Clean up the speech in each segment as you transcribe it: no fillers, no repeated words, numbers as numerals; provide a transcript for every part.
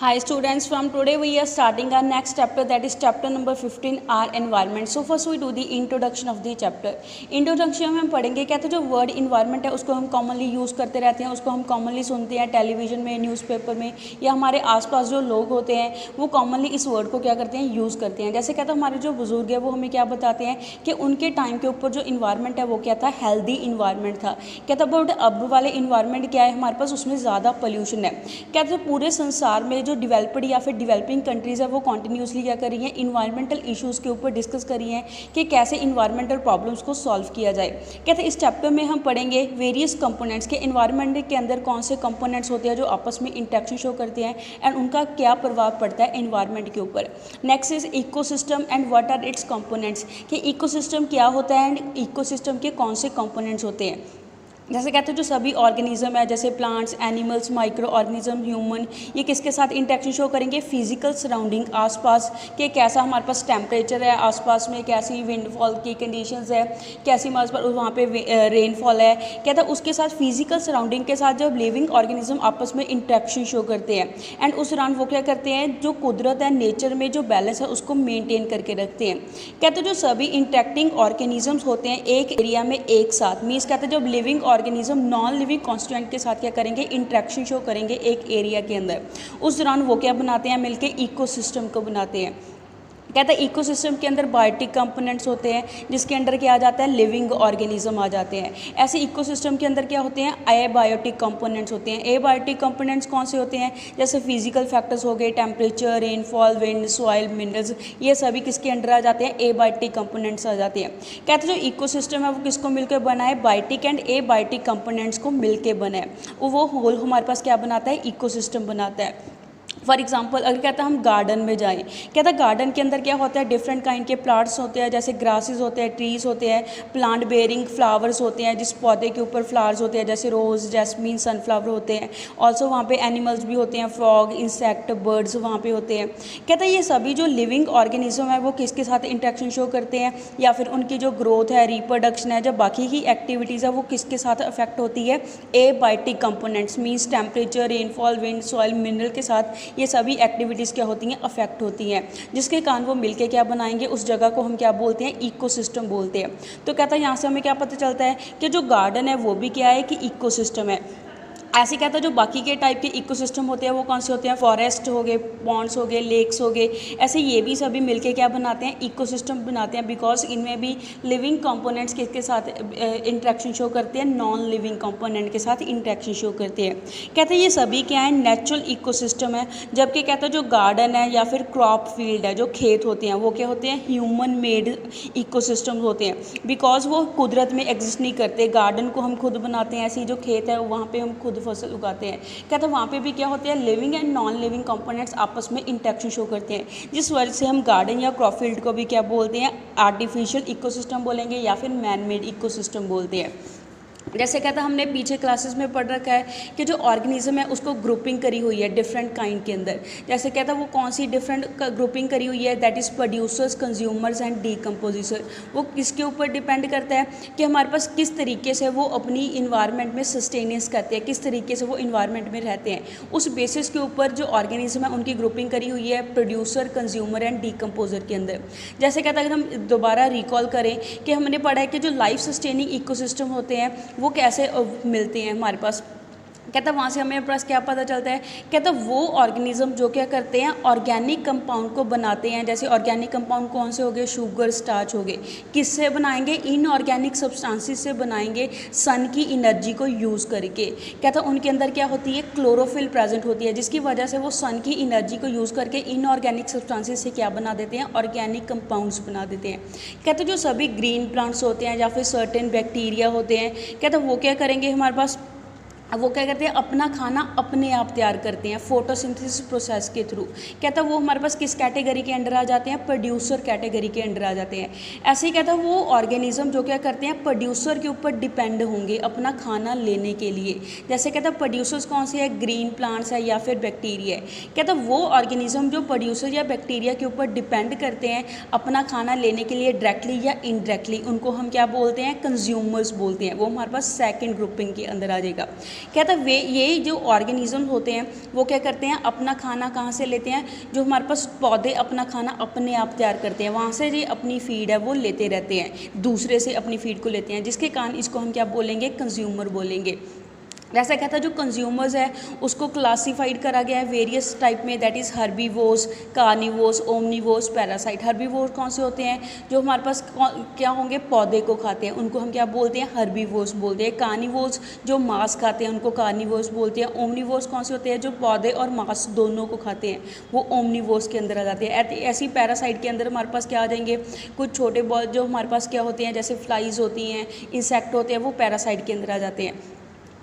Hi students, from today we are starting our next chapter, that is chapter number 15, our environment. So first we do the introduction of the chapter. Introduction में हम पढ़ेंगे क्या, तो जो word environment है उसको हम commonly use करते रहते हैं, उसको हम कॉमनली सुनते हैं टेलीविजन में, न्यूज़पेपर में, या हमारे आसपास जो लोग होते हैं वो कॉमनली इस वर्ड को क्या करते हैं, यूज़ करते हैं। जैसे क्या, तो हमारे जो बुजुर्ग है वो हमें क्या बताते हैं कि उनके टाइम के ऊपर जो इन्वायरमेंट है वो क्या था, हेल्दी इन्वायरमेंट था। क्या था, बट अब वाले इन्वायरमेंट क्या है हमारे पास, उसमें ज़्यादा पोल्यूशन है। क्या था, पूरे संसार में जो डेवलप्ड या फिर डेवलपिंग कंट्रीज़ है वो कॉन्टीन्यूसली क्या कर रही हैं, इन्वायरमेंटल इश्यूज़ के ऊपर डिस्कस कर रही हैं कि कैसे इन्वायरमेंटल प्रॉब्लम्स को सॉल्व किया जाए। कहते हैं इस चैप्टर में हम पढ़ेंगे वेरियस कंपोनेंट्स के, इन्वायरमेंट के अंदर कौन से कंपोनेंट्स होते हैं जो आपस में इंटरेक्शन शो करते हैं एंड उनका क्या प्रभाव पड़ता है इन्वायरमेंट के ऊपर। Next is ecosystem and what are its components, कि इकोसिस्टम क्या होता है एंड इकोसिस्टम के कौन से कंपोनेंट्स होते हैं। जैसे कहते हैं जो सभी ऑर्गेनिज्म है, जैसे plants, animals, micro organism, human, ये किसके साथ इंटरेक्शन शो करेंगे, फिजिकल सराउंडिंग, आसपास के कैसा हमारे पास टेम्परेचर है, आसपास में कैसी विंडफॉल की कंडीशंस है, कैसी हमारे पास वहाँ पे रेनफॉल है। कहता है उसके साथ फिजिकल सराउंडिंग के साथ जब लिविंग ऑर्गेनिज्म आपस में इंटरेक्शन शो करते हैं एंड उस दौरान वो क्या करते हैं, जो कुदरत है, नेचर में जो बैलेंस है उसको मेनटेन करके रखते हैं। कहते हैं जो सभी इंटरेक्टिंग ऑर्गेनिजम्स होते हैं एक एरिया में एक साथ, मीन्स कहते हैं जब living organism non living constituent के साथ क्या करेंगे, इंटरेक्शन शो करेंगे एक एरिया के अंदर, उस दौरान वो क्या बनाते हैं, मिलके इकोसिस्टम को बनाते हैं। कहता है इकोसिस्टम के अंदर बायोटिक कंपोनेंट्स होते हैं जिसके अंदर क्या आ जाता है, लिविंग ऑर्गेनिज्म आ जाते हैं। ऐसे इकोसिस्टम के अंदर क्या होते हैं, एबायोटिक कंपोनेंट्स होते हैं। एबायोटिक कंपोनेंट्स कौन से होते हैं, जैसे फिजिकल फैक्टर्स हो गए, temperature, rainfall, wind, soil, minerals, ये सभी किसके अंडर आ जाते हैं, एबायोटिक कंपोनेंट्स आ जाते हैं। कहते हैं जो इकोसिस्टम है वो किसको मिलकर बना है, बायोटिक एंड एबायोटिक कंपोनेंट्स को मिलकर बना है, वो होल हमारे पास क्या बनाता है, इकोसिस्टम बनाता है। फॉर एग्जाम्पल अगर कहता है हम गार्डन में जाएं, कहता है गार्डन के अंदर क्या होता है, डिफरेंट काइंड के प्लांट्स होते हैं, जैसे ग्रासेस होते हैं, ट्रीज होते हैं, प्लांट बेयरिंग फ्लावर्स होते हैं, जिस पौधे के ऊपर फ्लावर्स होते हैं, जैसे रोज़, जैस्मीन, सनफ्लावर होते हैं। ऑल्सो वहाँ पे एनिमल्स भी होते हैं, फ्रॉग, इंसेक्ट, बर्ड्स वहाँ पे होते हैं। कहता है ये सभी जो लिविंग ऑर्गेनिज्म है वो किसके साथ इंटरेक्शन शो करते हैं, या फिर उनकी जो ग्रोथ है, रिप्रोडक्शन है, जब बाकी की एक्टिविटीज़ है वो किसके साथ अफेक्ट होती है, abiotic components, means temperature, rainfall, wind, soil, mineral के साथ ये सभी एक्टिविटीज़ क्या होती हैं, अफेक्ट होती हैं, जिसके कारण वो मिलके क्या बनाएंगे, उस जगह को हम क्या बोलते हैं, इकोसिस्टम बोलते हैं। तो कहता है यहाँ से हमें क्या पता चलता है कि जो गार्डन है वो भी क्या है, कि इकोसिस्टम है। ऐसे कहता है जो बाकी के टाइप के इकोसिस्टम होते हैं वो कौन से होते हैं, फॉरेस्ट हो गए, पॉन्ड्स हो गए, लेक्स हो गए, ऐसे ये भी सभी मिलके क्या बनाते हैं, इकोसिस्टम बनाते हैं, बिकॉज इनमें भी लिविंग कंपोनेंट्स किसके साथ इंटरेक्शन शो करते हैं, नॉन लिविंग कंपोनेंट के साथ इंटरेक्शन शो करते हैं। कहते हैं ये सभी क्या है, नेचुरल इकोसिस्टम है। जबकि कहता है जो गार्डन है या फिर क्रॉप फील्ड है, जो खेत होते हैं, वो क्या होते हैं, ह्यूमन मेड इकोसिस्टम होते हैं, बिकॉज वो कुदरत में एग्जिस्ट नहीं करते। गार्डन को हम खुद बनाते हैं, ऐसी जो खेत है वहाँ पर हम खुद फसल उगाते हैं। कहते हैं वहाँ पे भी क्या होते हैं, living and non living components आपस में इंटरेक्शन शो करते हैं, जिस वजह से हम गार्डन या क्रॉप फील्ड को भी क्या बोलते हैं, आर्टिफिशियल इकोसिस्टम बोलेंगे या फिर मैन मेड इकोसिस्टम बोलते हैं। जैसे कहता है हमने पीछे क्लासेस में पढ़ रखा है कि जो ऑर्गेनिज्म है उसको ग्रुपिंग करी हुई है डिफरेंट काइंड के अंदर। जैसे कहता है वो कौन सी डिफरेंट ग्रुपिंग करी हुई है, that is producers, consumers and decomposer. वो किसके ऊपर डिपेंड करता है कि हमारे पास किस तरीके से वो अपनी इन्वायरमेंट में सस्टेनेंस करते हैं, किस तरीके से वो इन्वायरमेंट में रहते हैं, उस बेसिस के ऊपर जो ऑर्गेनिज्म है उनकी ग्रुपिंग करी हुई है प्रोड्यूसर, कंज्यूमर एंड डीकम्पोजर के अंदर। जैसे कहता है अगर हम दोबारा रिकॉल करें कि हमने पढ़ा है कि जो लाइफ सस्टेनिंग इकोसिस्टम होते हैं वो कैसे मिलते हैं हमारे पास। कहता है वहाँ से हमें पास क्या पता चलता है, कहता है वो ऑर्गेनिज्म जो क्या करते हैं, ऑर्गेनिक कंपाउंड को बनाते हैं। जैसे ऑर्गेनिक कंपाउंड कौन से हो गए, शुगर, स्टार्च हो गए, किससे बनाएंगे, इनऑर्गेनिक सब्सटेंसेस से बनाएंगे, सन की एनर्जी को यूज़ करके। कहता है उनके अंदर क्या होती है, क्लोरोफिल प्रेजेंट होती है, जिसकी वजह से वो सन की एनर्जी को यूज़ करके इनऑर्गेनिक सब्सटेंसेस से क्या बना देते हैं, ऑर्गेनिक कंपाउंड्स बना देते हैं। कहते हैं जो सभी ग्रीन प्लांट्स होते हैं या फिर सर्टेन बैक्टीरिया होते हैं, कहते हैं वो क्या करेंगे हमारे पास, वो क्या करते हैं, अपना खाना अपने आप तैयार करते हैं फोटोसिंथेसिस प्रोसेस के थ्रू। कहता है वो हमारे पास किस कैटेगरी के अंडर आ जाते हैं, प्रोड्यूसर कैटेगरी के अंडर आ जाते हैं। ऐसे ही कहता है वो ऑर्गेनिज्म जो क्या करते हैं, प्रोड्यूसर के ऊपर डिपेंड होंगे अपना खाना लेने के लिए। जैसे कहता है प्रोड्यूसर्स कौन से है, ग्रीन प्लांट्स है या फिर बैक्टीरिया है। कहता है वो ऑर्गेनिज्म जो प्रोड्यूसर या बैक्टीरिया के ऊपर डिपेंड करते हैं अपना खाना लेने के लिए डायरेक्टली या इनडायरेक्टली, उनको हम क्या बोलते हैं, कंज्यूमर्स बोलते हैं। वो हमारे पास सेकेंड ग्रुपिंग के अंदर आ जाएगा। कहता है वे ये जो ऑर्गेनिज्म होते हैं वो क्या करते हैं, अपना खाना कहाँ से लेते हैं, जो हमारे पास पौधे अपना खाना अपने आप तैयार करते हैं वहाँ से ये अपनी फीड है वो लेते रहते हैं, दूसरे से अपनी फीड को लेते हैं, जिसके कारण इसको हम क्या बोलेंगे, कंज्यूमर बोलेंगे। वैसा कहता है जो कंज्यूमर्स है उसको क्लासीफाइड करा गया है वेरियस टाइप में, that is herbivores, carnivores, omnivores, parasite. Herbivore कौन से होते हैं, जो हमारे पास क्या होंगे, पौधे को खाते हैं, उनको हम क्या बोलते हैं, हर्बीवोर्स बोलते हैं। कार्निवोर्स जो मांस खाते हैं उनको कार्निवोर्स बोलते हैं। ओमनीवोर्स कौन से होते हैं, जो पौधे और मांस दोनों को खाते हैं, वो ओमनीवोर्स के अंदर आ जाते हैं। ऐसी पैरासाइट के अंदर हमारे पास क्या आ जाएंगे, कुछ छोटे बहुत जो हमारे पास क्या होते हैं, जैसे फ्लाइज होती हैं, इंसेक्ट होते हैं, वो पैरासाइट के अंदर आ जाते हैं।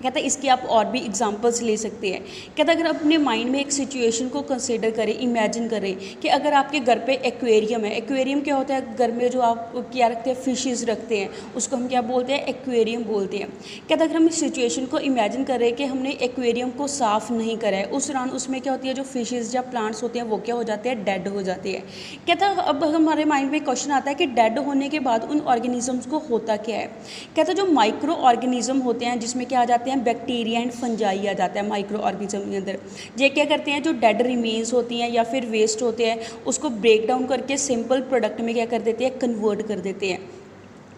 कहता है इसके आप और भी एग्जांपल्स ले सकते हैं। कहता है अगर अपने माइंड में एक सिचुएशन को कंसीडर करें, इमेजिन करें कि अगर आपके घर पे एक्वेरियम है। एक्वेरियम क्या होता है, घर में जो आप क्या रखते हैं, फिशेस रखते हैं, उसको हम क्या बोलते हैं, एक्वेरियम बोलते हैं। कहता है अगर हम इस सिचुएशन को इमेजिन करें कि हमने एक्वेरियम को साफ़ नहीं करा है, उस दौरान उसमें क्या होती है, जो फिशेस या प्लांट्स होते हैं वो क्या हो जाते हैं, डेड हो जाते हैं। कहता है अब हमारे माइंड में क्वेश्चन आता है कि डेड होने के बाद उन ऑर्गेनिजम्स को होता क्या है। कहता है जो माइक्रो ऑर्गेनिज्म होते हैं, जिसमें क्या आ जाते हैं, बैक्टीरिया एंड फंजाई आ जाता है माइक्रो ऑर्गेनिज्म के अंदर। ये क्या करते हैं, जो डेड रिमेन्स होती हैं या फिर वेस्ट होते हैं उसको ब्रेक डाउन करके सिंपल प्रोडक्ट में क्या कर देते हैं, कन्वर्ट कर देते हैं।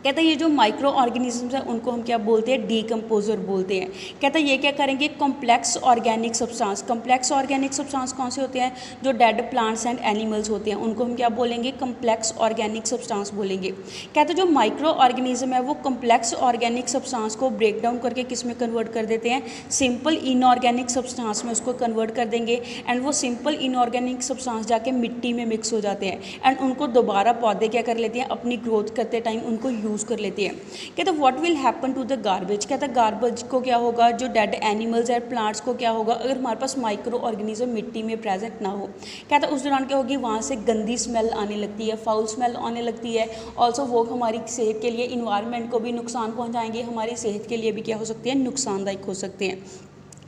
कहता है ये जो माइक्रो ऑर्गेनिजम्स हैं उनको हम क्या बोलते हैं, डीकम्पोजर बोलते हैं। कहता है ये क्या करेंगे, complex organic substance. Complex organic substance कौन से होते हैं, जो डेड प्लांट्स एंड एनिमल्स होते हैं उनको हम क्या बोलेंगे, कॉम्प्लेक्स ऑर्गेनिक सब्सटेंस बोलेंगे। कहता है जो माइक्रो ऑर्गेनिज्म है वो कॉम्प्लेक्स ऑर्गेनिक सब्सटेंस को ब्रेक डाउन करके किस में कन्वर्ट कर देते हैं, सिंपल इनऑर्गेनिक सब्सटेंस में उसको कन्वर्ट कर देंगे। एंड वो सिंपल इनऑर्गेनिक सब्सटेंस जाके मिट्टी में मिक्स हो जाते हैं एंड उनको दोबारा पौधे क्या कर लेते हैं, अपनी ग्रोथ करते टाइम उनको यूज़ कर लेते हैं। कहता है what will happen to the garbage. कहता है गार्बेज को क्या होगा, जो डेड एनिमल्स है, प्लांट्स को क्या होगा, अगर हमारे पास माइक्रो ऑर्गेनिज्म मिट्टी में प्रेजेंट ना हो। कहता है उस दौरान क्या होगी, वहाँ से गंदी स्मेल आने लगती है, फाउल स्मेल आने लगती है। ऑल्सो वो हमारी सेहत के लिए, इन्वायरमेंट को भी नुकसान पहुँचाएंगे, हमारी सेहत के लिए भी क्या हो सकते हैं, नुकसानदायक हो सकते हैं।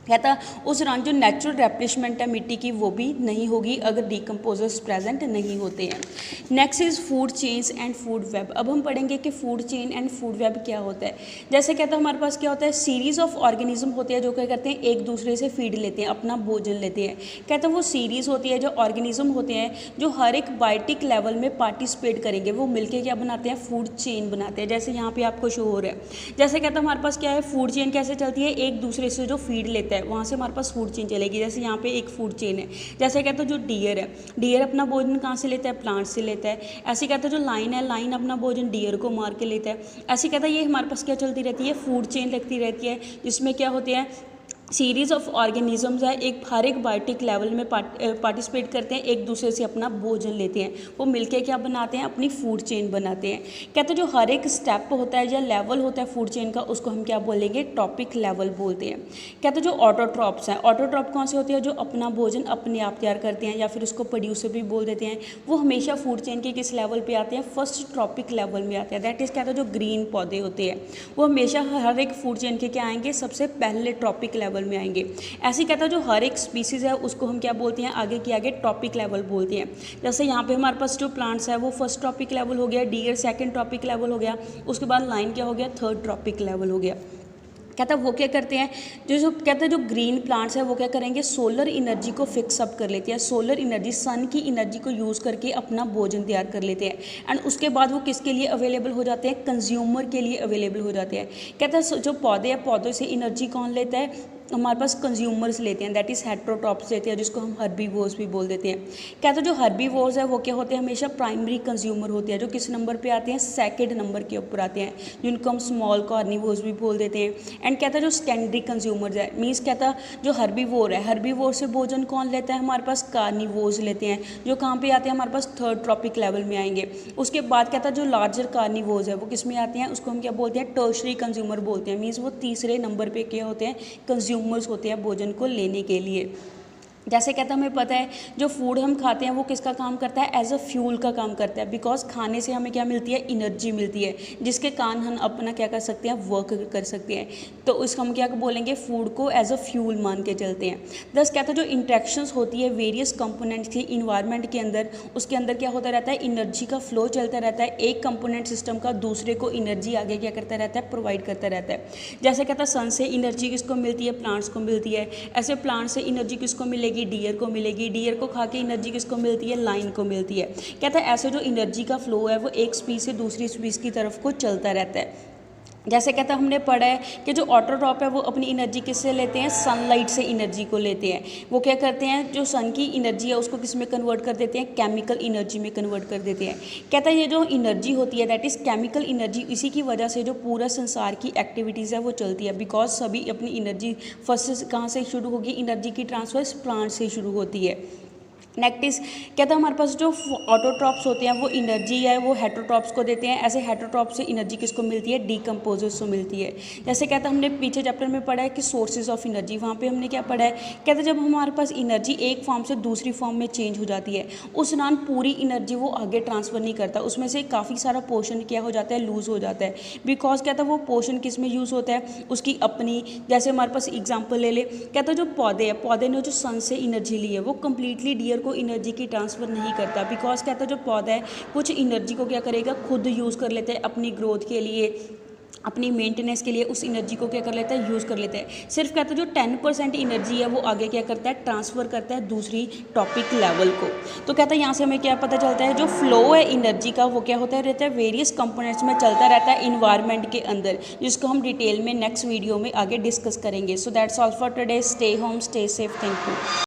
कहता उस दौरान जो नेचुरल रेप्लिशमेंट है मिट्टी की वो भी नहीं होगी अगर डीकम्पोजर्स प्रेजेंट नहीं होते हैं। Next is food chains and food web. अब हम पढ़ेंगे कि food chain and food web क्या होता है। जैसे कहता है हमारे पास क्या होता है, सीरीज़ ऑफ ऑर्गेनिज्म होते हैं जो क्या करते हैं, एक दूसरे से फीड लेते हैं, अपना भोजन लेते हैं। कहता है वो सीरीज़ होती है, जो ऑर्गेनिज्म होते हैं जो हर एक बायोटिक लेवल में पार्टिसिपेट करेंगे, वो मिलकर क्या बनाते हैं, फूड चेन बनाते हैं। जैसे यहाँ पर आपको शो हो रहा है, जैसे कहता है हमारे पास क्या है, फूड चेन कैसे चलती है, एक दूसरे से जो फीड लेता है वहाँ से हमारे पास फूड चेन चलेगी। जैसे यहाँ पे एक फूड चेन है, जैसे कहते हैं जो डियर है, डियर अपना भोजन कहाँ से लेता है, प्लांट से लेता है। ऐसे कहते हैं जो लाइन है, लाइन अपना भोजन डियर को मार के लेता है। ऐसे कहता है ये हमारे पास क्या चलती रहती है, फूड चेन लगती रहती है, जिसमें क्या होते हैं, सीरीज़ ऑफ ऑर्गेनिजम्स है, एक हर एक बायोटिक लेवल में पार्टिसिपेट करते हैं, एक दूसरे से अपना भोजन लेते हैं, वो मिलके क्या बनाते हैं, अपनी फूड चेन बनाते हैं। कहते हैं जो हर एक स्टेप होता है या लेवल होता है फूड चेन का, उसको हम क्या बोलेंगे, टॉपिक लेवल बोलते हैं। कहते हैं जो ऑटोट्रॉप्स हैं, ऑटोट्रॉप कौन से होते हैं, जो अपना भोजन अपने आप तैयार करते हैं या फिर उसको प्रोड्यूसर भी बोल देते हैं, वो हमेशा फूड चेन के किस लेवल पर आते हैं, फर्स्ट ट्रॉपिक लेवल में आते हैं। दैट इज़ कहते हैं जो ग्रीन पौधे होते हैं वो हमेशा हर एक फूड चेन के क्या आएंगे, सबसे पहले ट्रॉपिक लेवल में आएंगे। ऐसे कहता है जो हर एक स्पीसीज़ है उसको हम क्या बोलते हैं, आगे के आगे टॉपिक लेवल बोलते हैं। जैसे यहाँ पे हमारे पास जो प्लांट्स है वो फर्स्ट टॉपिक लेवल हो गया, डियर सेकंड टॉपिक लेवल हो गया, उसके बाद लाइन क्या हो गया, थर्ड टॉपिक लेवल हो गया। कहता है वो क्या करते हैं, जो कहते हैं जो ग्रीन प्लांट्स है वो क्या करेंगे, सोलर एनर्जी को फिक्स अप कर लेते हैं, सोलर एनर्जी, सन की एनर्जी को यूज़ करके अपना भोजन तैयार कर लेते हैं। एंड उसके बाद वो किसके लिए अवेलेबल हो जाते हैं, कंज्यूमर के लिए अवेलेबल हो जाते हैं। कहता है जो पौधे हैं, पौधों से एनर्जी कौन लेता है, हमारे पास कंज्यूमर्स लेते हैं, दैट इज़ हेट्रोट्रॉप्स लेते हैं, जिसको हम हर्बीवोर्स भी बोल देते हैं। कहते हैं जो हर्बीवोर्स है वो क्या होते हैं, हमेशा प्राइमरी कंज्यूमर होते हैं, जो किस नंबर पे आते हैं, सेकंड नंबर के ऊपर आते हैं, जिनको हम स्मॉल कार्निवोर्स भी बोल देते हैं। एंड कहता है जो सेकेंडरी कंज्यूमर्स है, मीन्स कहता है जो हर्बीवोर है, हर्बीवोर से भोजन कौन लेता है, हमारे पास कार्निवोर्स लेते हैं, जो कहाँ पे आते हैं, हमारे पास थर्ड ट्रॉपिक लेवल में आएंगे। उसके बाद कहता है जो लार्जर कार्निवोर्स है वो किस में आते हैं, उसको हम क्या बोलते हैं, टर्शरी कंज्यूमर बोलते हैं, मीन्स वो तीसरे नंबर पर क्या होते हैं, कंज्यूमर्स होते हैं भोजन को लेने के लिए। जैसे कहता हमें पता है जो फूड हम खाते हैं वो किसका काम करता है, एज अ फ्यूल का काम करता है, बिकॉज खाने से हमें क्या मिलती है, एनर्जी मिलती है, जिसके कारण हम अपना क्या कर सकते हैं, वर्क कर सकते हैं। तो उसको हम क्या बोलेंगे, फूड को एज अ फ्यूल मान के चलते हैं। दस कहता है जो इंट्रैक्शंस होती है वेरियस कंपोनेंट्स की इन्वायरमेंट के अंदर, उसके अंदर क्या होता रहता है, एनर्जी का फ्लो चलता रहता है, एक कंपोनेंट सिस्टम का दूसरे को एनर्जी आगे क्या करता रहता है, प्रोवाइड करता रहता है। जैसे कहता है सन से एनर्जी किसको मिलती है, प्लांट्स को मिलती है, ऐसे प्लांट से एनर्जी किसको मिलेगी, डियर को मिलेगी, डियर को खा के एनर्जी किसको मिलती है, लाइन को मिलती है। कहता है ऐसे जो एनर्जी का फ्लो है वो एक स्पीस से दूसरी स्पीस की तरफ को चलता रहता है। जैसे कहता है हमने पढ़ा है कि जो ऑटोट्रॉप है वो अपनी एनर्जी किससे लेते हैं, सनलाइट से एनर्जी को लेते हैं। वो क्या करते हैं, जो सन की एनर्जी है उसको किस में कन्वर्ट कर देते हैं, केमिकल एनर्जी में कन्वर्ट कर देते हैं। कहता है ये जो एनर्जी होती है दैट इज़ केमिकल एनर्जी, इसी की वजह से जो पूरा संसार की एक्टिविटीज़ है वो चलती है, बिकॉज सभी अपनी एनर्जी फर्स्ट कहाँ से शुरू होगी, एनर्जी की ट्रांसफर प्लांट से शुरू होती है। नेक्स्ट कहता है हमारे पास जो ऑटोट्रॉप्स होते हैं वो एनर्जी है वो हेटरोट्रॉप्स को देते हैं, ऐसे हेटरोट्रॉप्स से एनर्जी किसको मिलती है, डीकम्पोजर्स को मिलती है। जैसे कहता है हमने पीछे चैप्टर में पढ़ा है कि सोर्सेज ऑफ एनर्जी, वहाँ पे हमने क्या पढ़ा है, कहता है जब हमारे पास एनर्जी एक फॉर्म से दूसरी फॉर्म में चेंज हो जाती है उस दौरान पूरी एनर्जी वो आगे ट्रांसफ़र नहीं करता, उसमें से काफ़ी सारा पोर्शन क्या हो जाता है, लूज़ हो जाता है। बिकॉज कहता है वो पोर्शन किस में यूज़ होता है, उसकी अपनी, जैसे हमारे पास एग्जाम्पल ले ले, कहता है जो पौधे हैं, पौधे ने जो सन से एनर्जी ली है वो कम्प्लीटली डियर को एनर्जी की ट्रांसफ़र नहीं करता, बिकॉज कहता है जो पौधा है कुछ एनर्जी को क्या करेगा, खुद यूज़ कर लेते हैं अपनी ग्रोथ के लिए, अपनी मेंटेनेंस के लिए, उस एनर्जी को क्या कर लेता है, यूज़ कर लेता है। सिर्फ कहता है जो 10% एनर्जी है वो आगे क्या करता है, ट्रांसफ़र करता है दूसरी टॉपिक लेवल को। तो कहता है यहाँ से हमें क्या पता चलता है, जो फ्लो है एनर्जी का वो क्या होता है, रहता है वेरियस कंपोनेंट्स में चलता रहता है इन्वायरमेंट के अंदर, जिसको हम डिटेल में नेक्स्ट वीडियो में आगे डिस्कस करेंगे। So that's all for today, stay home, stay safe, thank you.